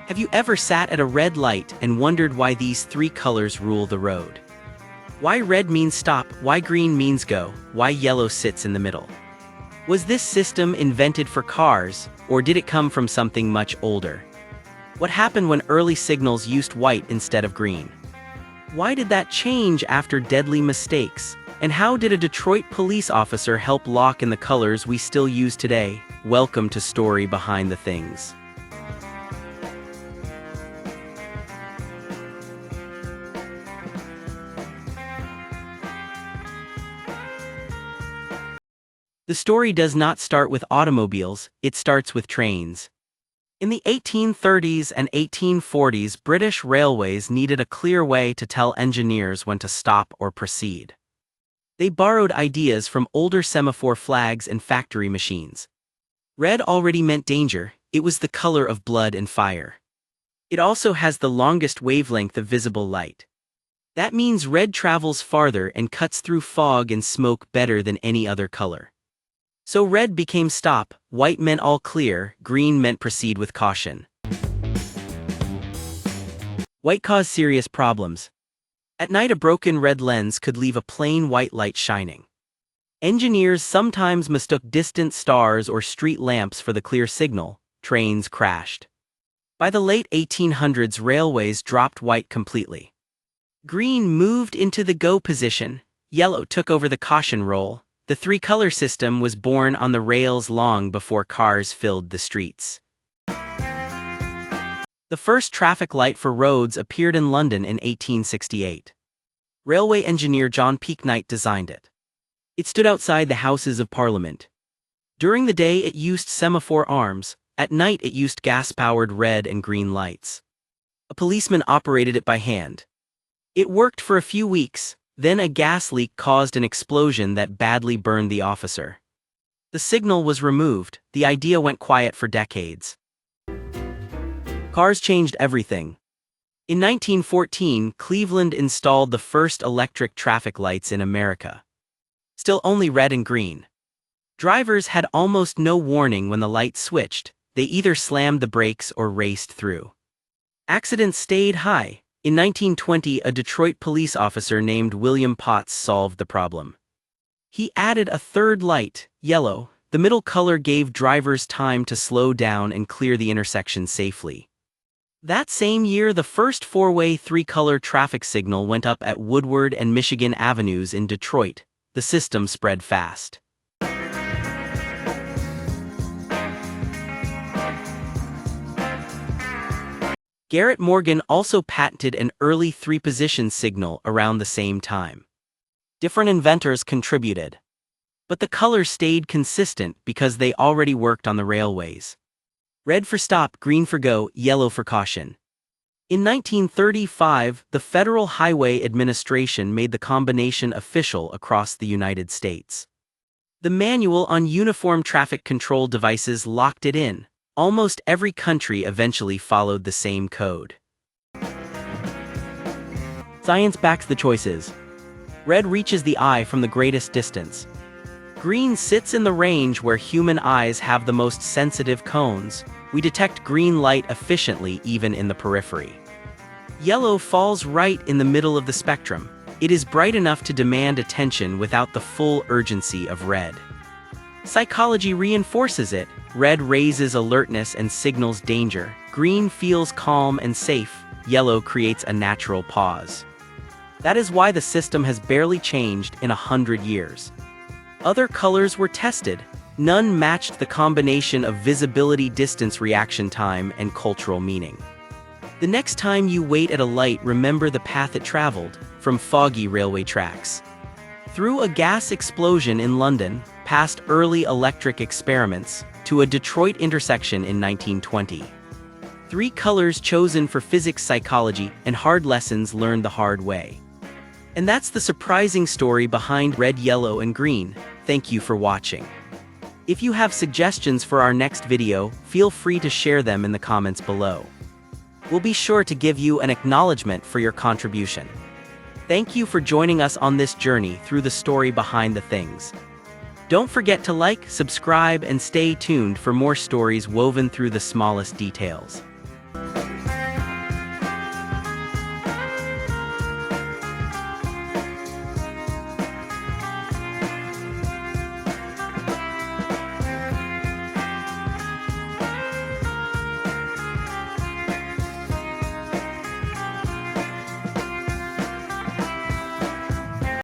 Have you ever sat at a red light and wondered why these three colors rule the road? Why red means stop, why green means go, why yellow sits in the middle? Was this system invented for cars, or did it come from something much older? What happened when early signals used white instead of green? Why did that change after deadly mistakes? And how did a Detroit police officer help lock in the colors we still use today? Welcome to Story Behind the Things. The story does not start with automobiles, it starts with trains. In the 1830s and 1840s, British railways needed a clear way to tell engineers when to stop or proceed. They borrowed ideas from older semaphore flags and factory machines. Red already meant danger, it was the color of blood and fire. It also has the longest wavelength of visible light. That means red travels farther and cuts through fog and smoke better than any other color. So red became stop, white meant all clear, green meant proceed with caution. White caused serious problems. At night, a broken red lens could leave a plain white light shining. Engineers sometimes mistook distant stars or street lamps for the clear signal. Trains crashed. By the late 1800s, railways dropped white completely. Green moved into the go position, yellow took over the caution role. The three-color system was born on the rails long before cars filled the streets. The first traffic light for roads appeared in London in 1868. Railway engineer John Peaknight designed it. It stood outside the Houses of Parliament. During the day it used semaphore arms, at night it used gas-powered red and green lights. A policeman operated it by hand. It worked for a few weeks. Then a gas leak caused an explosion that badly burned the officer. The signal was removed, the idea went quiet for decades. Cars changed everything. In 1914, Cleveland installed the first electric traffic lights in America. Still only red and green. Drivers had almost no warning when the light switched, they either slammed the brakes or raced through. Accidents stayed high. In 1920, a Detroit police officer named William Potts solved the problem. He added a third light, yellow. The middle color gave drivers time to slow down and clear the intersection safely. That same year, the first four-way three-color traffic signal went up at Woodward and Michigan Avenues in Detroit. The system spread fast. Garrett Morgan also patented an early three-position signal around the same time. Different inventors contributed. But the colors stayed consistent because they already worked on the railways. Red for stop, green for go, yellow for caution. In 1935, the Federal Highway Administration made the combination official across the United States. The manual on uniform traffic control devices locked it in. Almost every country eventually followed the same code. Science backs the choices. Red reaches the eye from the greatest distance. Green sits in the range where human eyes have the most sensitive cones. We detect green light efficiently even in the periphery. Yellow falls right in the middle of the spectrum. It is bright enough to demand attention without the full urgency of red. Psychology reinforces it. Red raises alertness and signals danger. Green feels calm and safe. Yellow creates a natural pause. That is why the system has barely changed in 100 years. Other colors were tested. None matched the combination of visibility, distance, reaction time, and cultural meaning. The next time you wait at a light, remember the path it traveled, from foggy railway tracks. Through a gas explosion in London, past early electric experiments, to a Detroit intersection in 1920. Three colors chosen for physics, psychology, and hard lessons learned the hard way. And that's the surprising story behind red, yellow, and green. Thank you for watching. If you have suggestions for our next video, feel free to share them in the comments below. We'll be sure to give you an acknowledgement for your contribution. Thank you for joining us on this journey through the story behind the things. Don't forget to like, subscribe, and stay tuned for more stories woven through the smallest details.